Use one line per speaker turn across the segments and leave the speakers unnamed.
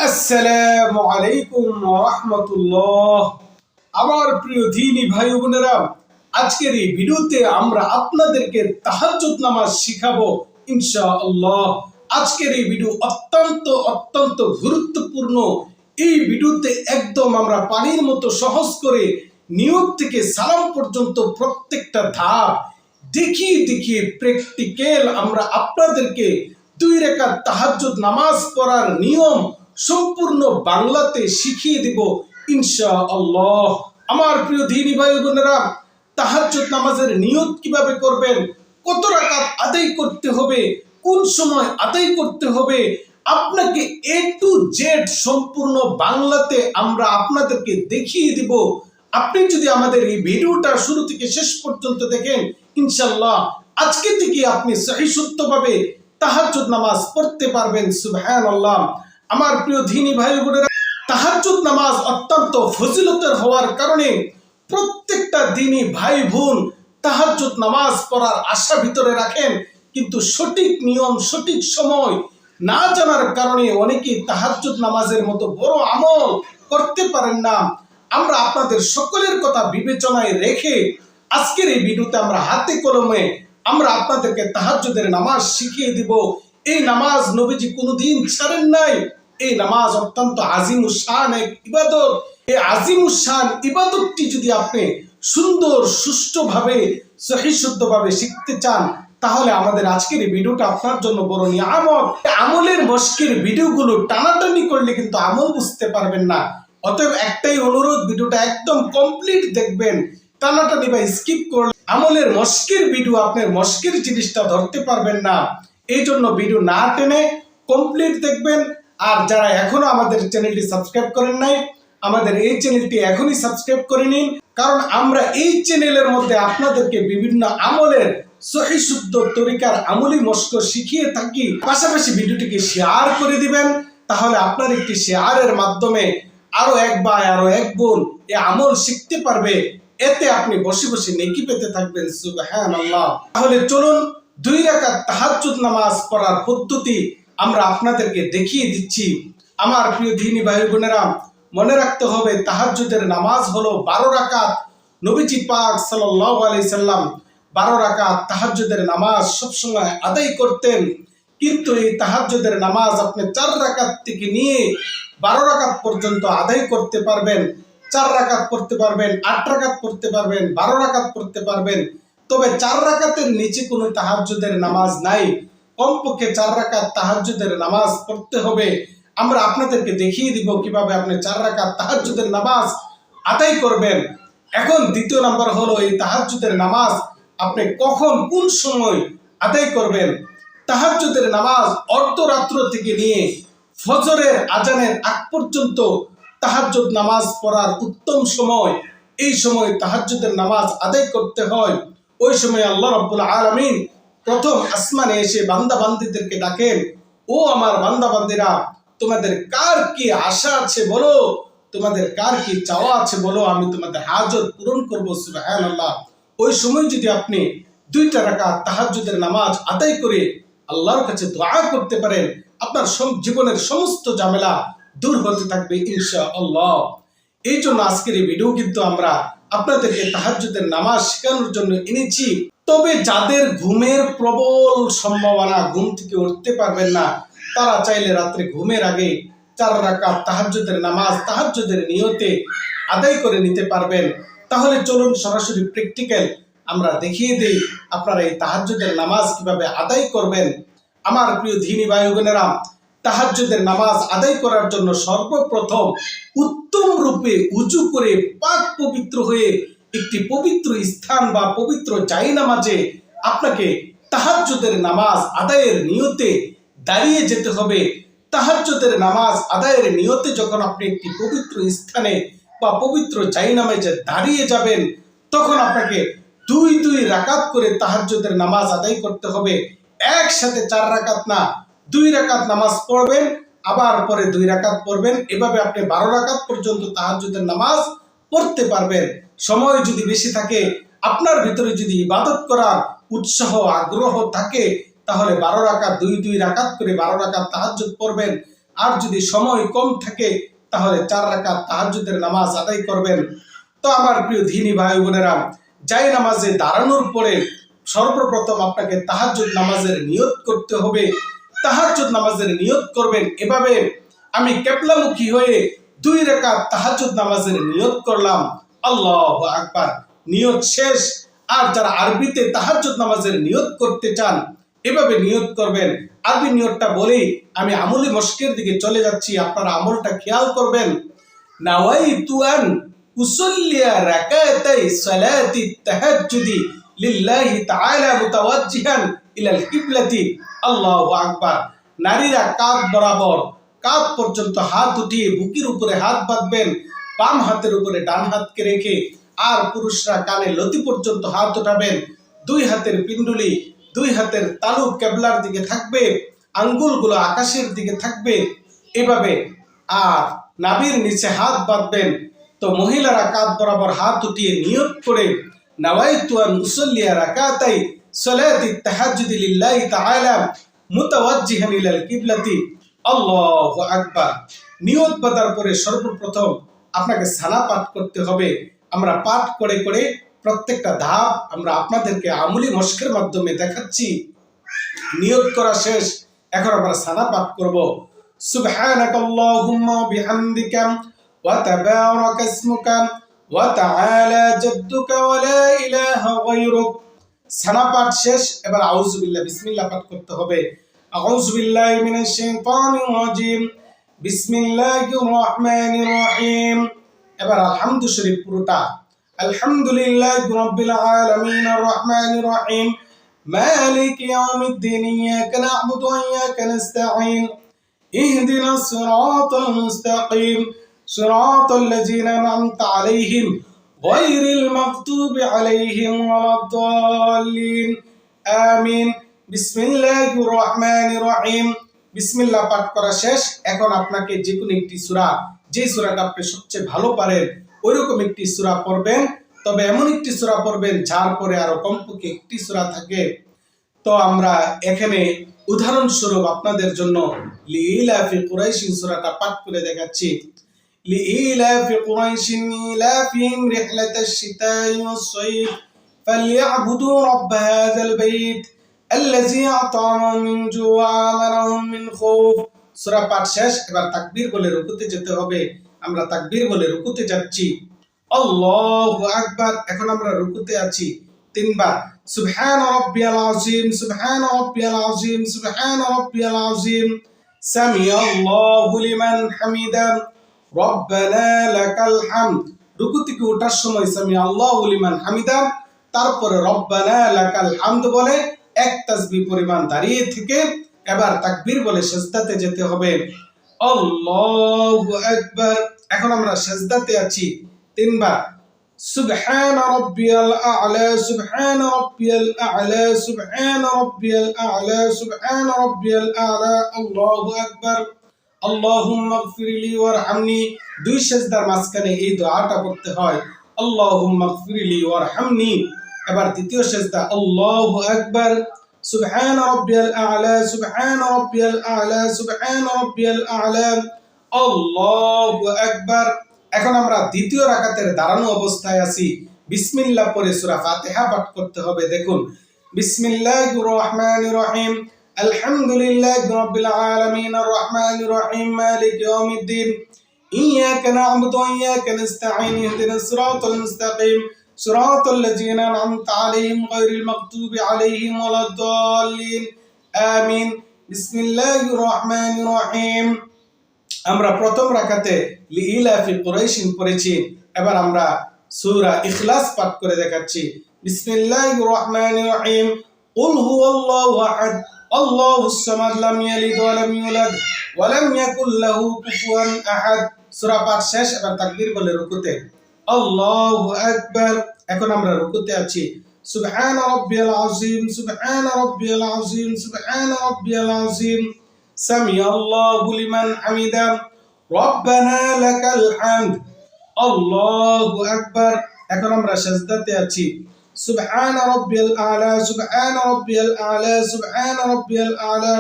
আসসালামু আলাইকুম ওয়া রাহমাতুল্লাহ। আমার প্রিয় দ্বীনি ভাই ও বোনেরা, আজকের এই ভিডিওতে আমরা আপনাদেরকে তাহাজ্জুদ নামাজ শিখাবো ইনশাআল্লাহ। আজকের এই ভিডিও অত্যন্ত গুরুত্বপূর্ণ। এই ভিডিওতে একদম আমরা পানির মতো সহজ করে নিয়ত থেকে সালাম পর্যন্ত প্রত্যেকটা ধাপ দেখিয়ে প্র্যাকটিক্যাল আমরা আপনাদেরকে 2 রাকাত তাহাজ্জুদ নামাজ পড়ার নিয়ম সম্পূর্ণ বাংলাতে শিখিয়ে দিব ইনশাআল্লাহ। আমার প্রিয় দ্বীনি ভাই বোনেরা, তাহাজ্জুদ নামাজের নিয়ত কিভাবে করবেন, কত রাকাত আদায় করতে হবে, কোন সময় আদায় করতে হবে, আপনাকে A to Z সম্পূর্ণ বাংলাতে আমরা আপনাদেরকে দেখিয়ে দিব। আপনি যদি আমাদের এই ভিডিওটা শুরু থেকে শেষ পর্যন্ত দেখেন, ইনশাআল্লাহ আজকে থেকে আপনি সহিহ শুদ্ধভাবে তাহাজ্জুদ নামাজ পড়তে পারবেন। সুবহানাল্লাহ। আমার প্রিয় দ্বীনি ভাই বোনেরা, তাহাজ্জুদ নামাজ অত্যন্ত ফজিলতের হওয়ার কারণে প্রত্যেকটা দ্বীনি ভাই বোন তাহাজ্জুদ নামাজ পড়ার আশা ভিতরে রাখেন, কিন্তু সঠিক নিয়ম সঠিক সময় না জানার কারণে অনেকেই তাহাজ্জুদ নামাজের মতো বড় আমল করতে পারেন না। আমরা আপনাদের সকলের কথা বিবেচনায় রেখে আজকের এই ভিডিওতে আমরা হাতে কলমে আমরা আপনাদেরকে তাহাজ্জুদের নামাজ শিখিয়ে দিব। এই নামাজ নবীজি কোনোদিন ছাড়েন নাই। এই নামাজ অত্যন্ত আজিমুশান এক ইবাদত। এই আজিমুশান ইবাদতটি যদি আপনি সুন্দর সুষ্ঠুভাবে সহিহ শুদ্ধভাবে শিখতে চান, তাহলে আমাদের আজকের এই ভিডিওটা আপনার জন্য বড় নিয়ামত। আমলের মশকের ভিডিওগুলো টানাটানি করলে কিন্তু আমল বুঝতে পারবেন না। অতএব একটাই অনুরোধ, ভিডিওটা একদম কমপ্লিট দেখবেন। টানাটানি বা স্কিপ করলে আমলের মশকের ভিডিও আপনার মশকের জিনিসটা ধরতে পারবেন না। এই জন্য ভিডিও না টেনে কমপ্লিট দেখবেন। আর যারা এখনো আমাদের চ্যানেলটি সাবস্ক্রাইব করেন নাই, আমাদের এই চ্যানেলটি এখনই সাবস্ক্রাইব করে নিন, কারণ আমরা এই চ্যানেলের মধ্যে আপনাদেরকে বিভিন্ন আমলের সহিহ শুদ্ধ তরিকার আমলি মশক শিখিয়ে থাকি। পাশাপাশি ভিডিওটিকে শেয়ার করে দিবেন, তাহলে আপনার একটি শেয়ারের মাধ্যমে আরো এক ভাই আরো এক বোন এই আমল শিখতে পারবে। এতে আপনি বসে বসে নেকি পেতে থাকবেন। সুবহানাল্লাহ। তাহলে চলুন 2 রাকাত তাহাজ্জুদ নামাজ পড়ার পদ্ধতি আমরা আপনাদেরকে দেখিয়ে দিচ্ছি। আমার প্রিয় দ্বীনি ভাই বোনেরা, মনে রাখতে হবে তাহাজ্জুদের নামাজ হলো 12 রাকাত। নবীজি পাক সাল্লাল্লাহু আলাইহি সাল্লাম 12 রাকাত তাহাজ্জুদের নামাজ সবসময় আদায় করতেন। কিন্তু এই তাহাজ্জুদের নামাজ আপনি 4 রাকাত থেকে নিয়ে 12 রাকাত পর্যন্ত আদায় করতে পারবেন। 4 রাকাত পড়তে পারবেন, 8 রাকাত পড়তে পারবেন, 12 রাকাত পড়তে পারবেন। তবে 4 রাকাতের নিচে কোনো তাহাজ্জুদের নামাজ নাই। কমপক্ষে 4 রাকাত তাহাজ্জুদের নামাজ পড়তে হবে। আমরা আপনাদেরকে দেখিয়ে দিব কিভাবে আপনি 4 রাকাত তাহাজ্জুদের নামাজ আদায় করবেন। এখন দ্বিতীয় নাম্বার হলো এই তাহাজ্জুদের নামাজ আপনি কখন কোন সময় আদায় করবেন। তাহাজ্জুদের নামাজ অর্ধরাত্র থেকে নিয়ে ফজরের আজানের আগ পর্যন্ত তাহাজ্জুদ নামাজ পড়ার উত্তম সময়। এই সময় তাহাজ্জুদের নামাজ আদায় করতে হয়। ওই সময় আল্লাহ রাব্বুল আলামিন প্রথম আসমানে এসে বান্দা বান্দীদেরকে ডাকেন, ও আমার বান্দা বান্দীরা, তোমাদের কার কি আশা আছে বলো, তোমাদের কার কি চাওয়া আছে বলো, আমি তোমাদের হাজত পূরণ করব। সুবহানাল্লাহ। ওই সময় যদি আপনি 2 রাকাত তাহাজ্জুদের নামাজ আদায় করে আল্লাহর কাছে দোয়া করতে পারেন, আপনার জীবনের সমস্ত ঝামেলা দূর হতে থাকবে ইনশাআল্লাহ। এই জন্য আজকের এই ভিডিও কিন্তু আমরা আপনাদেরকে তাহাজ্জুদের নামাজ শেখানোর জন্য এনেছি। তবে যাদের ঘুমের প্রবল সম্ভাবনা, ঘুম থেকে উঠতে পারবেন না, তারা চাইলে রাত্রে ঘুমের আগে 4 রাকাত তাহাজ্জুদের নামাজ তাহাজ্জুদের নিয়তে আদায় করে নিতে পারবেন। তাহলে চলুন সরাসরি প্র্যাকটিক্যাল আমরা দেখিয়ে দেই আপনারা এই তাহাজ্জুদের নামাজ কিভাবে আদায় করবেন। আমার প্রিয় দ্বীনি ভাই বোনেরা, তাহাজ্জুদের নামাজ আদায় করার জন্য সর্বপ্রথম উত্তম রূপে উযু করে পাক পবিত্র হয়ে একটি পবিত্র স্থান বা পবিত্র জায়নামাজে আপনাকে তাহাজ্জুদের নামাজ আদায়ের নিয়তে দাঁড়িয়ে যেতে হবে। তাহাজ্জুদের নামাজ আদায়ের নিয়তে যখন আপনি একটি পবিত্র স্থানে বা পবিত্র জায়নামাজে দাঁড়িয়ে যাবেন, তখন আপনাকে 2 রাকাত করে তাহাজ্জুদের নামাজ আদায় করতে হবে। একসাথে 4 রাকাত না, 2 রাকাত নামাজ পড়বেন, আবার পরে 2 রাকাত পড়বেন। এভাবে আপনি 12 রাকাত পর্যন্ত তাহাজ্জুদের নামাজ পড়তে পারবেন। সময় যদি বেশি থাকে, আপনার ভিতরে যদি ইবাদত করার উৎসাহ আগ্রহ থাকে, তাহলে 12 রাকাত 2 রাকাত করে 12 রাকাত তাহাজ্জুদ পড়বেন। আর যদি সময় কম থাকে তাহলে 4 রাকাত তাহাজ্জুদের নামাজ আদায় করবেন। তো আমার প্রিয় দ্বীনি ভাই বোনেরা, যাই নামাজে দাঁড়ানোর পরে সর্বপ্রথম আপনাকে তাহাজ্জুদ নামাজের নিয়ত করতে হবে। তাহাজ্জুদ নামাজের নিয়ত করবেন এভাবে, আমি কিবলামুখী হয়ে 2 রাকাত তাহাজ্জুদ নামাজের নিয়ত করলাম, আল্লাহু আকবার, নিয়ত শেষ। আর যারা আরবিতে তাহাজ্জুদ নামাজের নিয়ত করতে চান এভাবে নিয়ত করবেন। আরবি নিয়তটা বলেই আমি আমলি মশকের দিকে চলে যাচ্ছি, আপনারা আমলটা খেয়াল করবেন। নাওয়াইতু আন উসাল্লিয়া রাকাতাই সালাতি তাহাজ্জুদি লিল্লাহি তাআলা মুতাওয়াজ্জিহান ইলাল কিবলাতি, আল্লাহু আকবার। নারীরা কাঁধ বরাবর, কাঁধ পর্যন্ত হাত উঠিয়ে বুকের উপরে হাত বাঁধবেন, বাম হাতের উপরে ডান হাতকে রেখে। আর পুরুষরা কানে লতি পর্যন্ত হাত উঠাবেন, 2 হাতের পিণ্ডুলি, 2 হাতের তালু কেবলার দিকে থাকবে, আঙ্গুলগুলো আকাশের দিকে থাকবে এভাবে। আর নাভির নিচে হাত বাঁধবেন। তো মহিলারা কাঁধ বরাবর হাত উঠিয়ে নিয়ত করে নাওয়াইতু আন উসাল্লিয়া রাকাতাই সালাতি তাহাজ্জুদি লিল্লাহি তাআলা মুতাওয়াজ্জিহান ইলাল কিবলাতি, আল্লাহু আকবার। নিয়ত বাঁধার পরে সর্বপ্রথম আপনাকে সানা পাঠ করতে হবে। আমরা পাঠ করে করে প্রত্যেকটা ধাপ আমরা আপনাদেরকে আমলি মশকের মাধ্যমে দেখাচ্ছি। নিয়ত করা শেষ, এখন আমরা সানা পাঠ করব। সুবহানাকাল্লাহুম্মা বিহামদিকা ওয়া তাবারাকা ইসমুকা ওয়া তাআলা জাদ্দুকা ওয়া লা ইলাহা গায়রুক। সানা পাঠ শেষ, এবার আউযু বিল্লাহ বিসমিল্লাহ পাঠ করতে হবে। আউযু বিল্লাহি মিনাশ শাইতানির রাজিম, বিসমিল্লাহির রহমানির রহিম। এবার আলহামদু শরীফ পুরোটা। আলহামদুলিল্লাহি রাব্বিল আলামিন আর রহমানির রহিম মালিকি ইয়াউমিদ্দিন ইয়াকা না'বুদু ওয়া ইয়াকা নাস্তাঈন ইহদিনাস সিরাতাল মুস্তাকিম সিরাতাল লাযিনা আন'আমতা আলাইহিম গায়রিল মাগদুবি আলাইহিম ওয়ালাদ-দাল্লিন আমিন। বিসমিল্লাহির রহমানির রহিম। বিসমিল্লাহ পাঠ করা শেষ। এখন আপনাকে যে কোনো একটি সূরা, যে সূরাটা আপনি সবচেয়ে ভালো পারেন ওইরকম একটি সূরা পড়বেন। তবে এমন একটি সূরা পড়বেন যার পরে আরো কমপক্ষে একটি সূরা থাকে। তো আমরা এখানে উদাহরণস্বরূপ আপনাদের জন্য লিইলাফি কুরাইশিন সূরাটা পাঠ করে দেখাচ্ছি। লিইলাফি কুরাইশিন ইলাফিহিম রিহলাতাশ শিতাই ওয়াস সাইফ ফালইয়াবুদু রাব্ব হাযাল বাইত আল্লাযী আ'তামাহুম মিন জু'আ ওয়া আমারাহুম মিন খাউফ। সূরা পাঠ শেষ, এবার তাকবীর বলে রুকুতে যেতে হবে। আমরা তাকবীর বলে রুকুতে যাচ্ছি, আল্লাহু আকবার। এখন আমরা রুকুতে আছি 3 বার। সুবহান রাব্বিয়াল আযীম, সুবহান রাব্বিয়াল আযীম, সুবহান রাব্বিয়াল আযীম। সামিআল্লাহু লিমান হামিদা, রব্বানা লাকাল হামদ। রুকু থেকে ওঠার সময় সামিআল্লাহু লিমান হামিদা, তারপরে রব্বানা লাকাল হামদ বলে 1 তাসবিহ পরিমাণ দাঁড়িয়ে থেকে এবার তাকবীর বলে সিজদাতে যেতে হবে, আল্লাহু আকবার। এখন আমরা সিজদাতে আছি 3 বার। সুবহান রাব্বিয়াল আ'লা, সুবহান রাব্বিয়াল আ'লা, সুবহান রাব্বিয়াল আ'লা, সুবহান রাব্বিয়াল আ'লা, আল্লাহু আকবার। আল্লাহুম্মা গফিরলি ওয়ারহামনি। 2 সিজদার মাঝখানে এই দোয়াটা পড়তে হয়, আল্লাহুম্মা গফিরলি ওয়ারহামনি। এবার দ্বিতীয় সিজদা, আল্লাহু আকবার। সুবহান রাব্বিয়াল আ'লা, সুবহান রাব্বিয়াল আ'লা, সুবহান রাব্বিয়াল আ'লা, আল্লাহু আকবার। এখন আমরা দ্বিতীয় রাকাতের দাঁড়ানো অবস্থায় আছি। বিসমিল্লাহ পড়ে সূরা ফাতিহা পাঠ করতে হবে। দেখুন, বিসমিল্লাহির রহমানির রহিম, আলহামদুলিল্লাহি রাব্বিল আলামিন আর রহমানির রহিম মালিকি ইয়াউমিদ্দিন ইয়াকা না'বুদু ওয়া ইয়াকা নাস্তাঈন ইহদিনাস সিরাতাল মুস্তাকিম সিরাতাল লাযিনা আন'আমতা আলাইহিম গায়রিল মাগদুবি আলাইহিম ওয়ালাদ-দাল্লিন আমিন। বিসমিল্লাহির রহমানির রহিম। আমরা প্রথম রাকাতে লিইলাফি কুরাইশিন পড়েছি। এবার আমরা সূরা ইখলাস পাঠ করে দেখাচ্ছি। বিসমিল্লাহির রহমানির রহিম, কুল হুয়াল্লাহু আহাদ আল্লাহুস সামাদ লাম ইয়ালিদ ওয়া লাম ইউলাদ ওয়া লাম ইয়াকুল লাহু কুফুয়ান আহাদ। সূরা পাঠ শেষ, এবার তাকবীর বলে রুকুতে, আল্লাহু আকবার। এখন আমরা রুকুতে আছি। সুবহান রাব্বিয়াল আযীম, সুবহান রাব্বিয়াল আযীম, সুবহান রাব্বিয়াল আযীম। সামিআল্লাহু লিমান হামিদা, রব্বানা লাকাল হামদ, আল্লাহু আকবার। এখন আমরা সিজদাতে আছি। সুবহান রাব্বিয়াল আ'লা, সুবহান রাব্বিয়াল আ'লা, সুবহান রাব্বিয়াল আ'লা,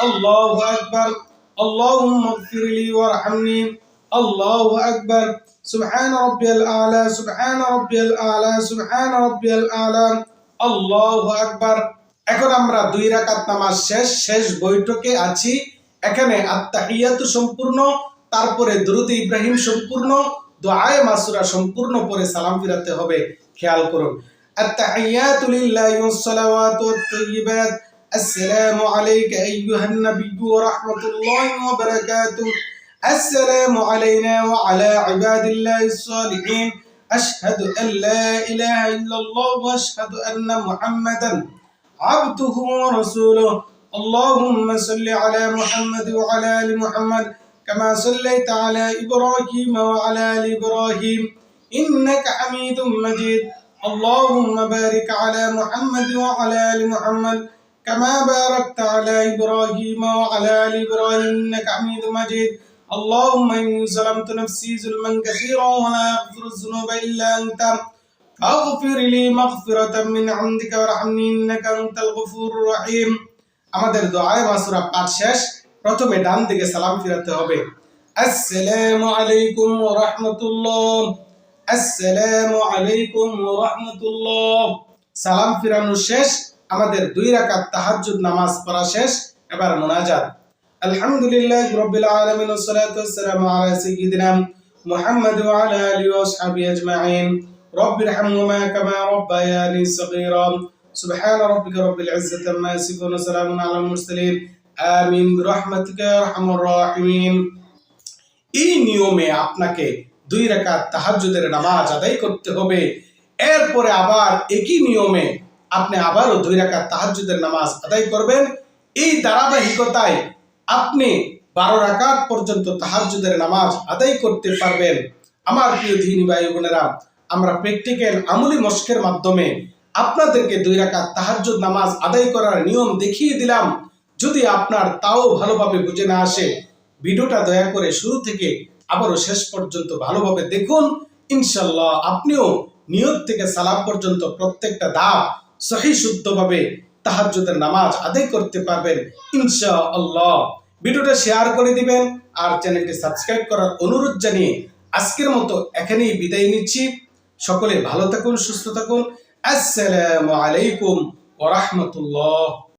আল্লাহু আকবার। اللهم اغفر لي وارحمني الله أكبر سبحان ربي الأعلى سبحان ربي الأعلى سبحان ربي الأعلى الله أكبر। এখন আমরা দুই রাকাত নামাজ শেষ বৈঠকে আছি। এখানে আত্তাহিয়াতু সম্পূর্ণ, তারপরে দুরূদ ইব্রাহিম সম্পূর্ণ, দুআয়ে মাসুরা সম্পূর্ণ পরে সালাম ফিরাতে হবে। খেয়াল করুন, আত্তাহিয়াতু লিল্লাহি ওয়াস সালাওয়াতু ওয়াত তাইয়্যিবাত আসসালামু আলাইকা আইয়ুহান নাবিয়্যু ওয়া রাহমাতুল্লাহি ওয়া বারাকাতুহু السلام علينا وعلى عباد الله الصالحين أشهد أن لا إله إلا الله وأشهد أن محمدا عبده ورسوله اللهم صل على محمد وعلى آل محمد كما صليت على إبراهيم وعلى آل إبراهيم إنك حميد مجيد اللهم بارك على محمد وعلى آل محمد كما باركت على إبراهيم وعلى آل إبراهيم إنك حميد مجيد اللهم إني ظلمت نفسي ظلما كثيرا ولا يغفر الذنوب إلا أنت فاغفر لي مغفرة من عندك وارحمني إنك أنت الغفور الرحيم। আমাদের দুআয়ে মাসুরা পাঠ শেষ। প্রথমে ডান দিকে সালাম ফিরাতে হবে। আসসালামু আলাইকুম ওয়া রাহমাতুল্লাহ, আসসালামু আলাইকুম ওয়া রাহমাতুল্লাহ। সালাম ফিরানো শেষ। আমাদের দুই রাকাত তাহাজ্জুদ নামাজ পড়া শেষ। এবার মুনাজাত। আলহামদুলিল্লাহি রাব্বিল আলামিন ওয়াস সালাতু ওয়াস সালামু আলা সাইয়্যিদিনা মুহাম্মদ ওয়া আলা আলিহি ওয়া আসহাবিহি আজমাইন রব্বিরহামহুমা কামা রাব্বায়ানি সগীরা সুবহান রাব্বিকা রাব্বিল ইজ্জাতি আম্মা ইয়াসিফুন ওয়া সালামুন আলাল মুরসালিন আমিন বিরহমাতিকা ইয়া আরহামার রাহিমিন। এই নিয়মে আপনাকে দুই রাকাত তাহাজ্জুদের নামাজ আদায় করতে হবে। এরপরে আবার একই নিয়মে আপনি আবারও দুই রাকাত তাহাজ্জুদের নামাজ আদায় করবেন। এই ধারাবাহিকতায় আপনি 12 রাকাত পর্যন্ত তাহাজ্জুদের নামাজ আদায় করতে পারবেন। আমার প্রিয় দিনী ভাই বোনেরা, আমরা প্র্যাকটিক্যাল আমলি মশকের মাধ্যমে আপনাদেরকে দুই রাকাত তাহাজ্জুদ নামাজ আদায় করার নিয়ম দেখিয়ে দিলাম। যদি আপনার তাও ভালোভাবে বুঝে না আসে, ভিডিওটা দয়া করে শুরু থেকে আবারও শেষ পর্যন্ত ভালোভাবে দেখুন। ইনশাআল্লাহ আপনিও নিয়ত থেকে সালাম পর্যন্ত প্রত্যেকটা ধাপ সহিহ শুদ্ধভাবে তাহাজ্জুদের নামাজ আদায় করতে পারবেন ইনশাআল্লাহ। ভিডিওটা শেয়ার করে দিবেন আর চ্যানেলটি সাবস্ক্রাইব করার অনুরোধ জানিয়ে আজকের মতো এখানেই বিদায় নিচ্ছি। সকলে ভালো থাকুন, সুস্থ থাকুন। আসসালামু আলাইকুম ওয়া রাহমাতুল্লাহ।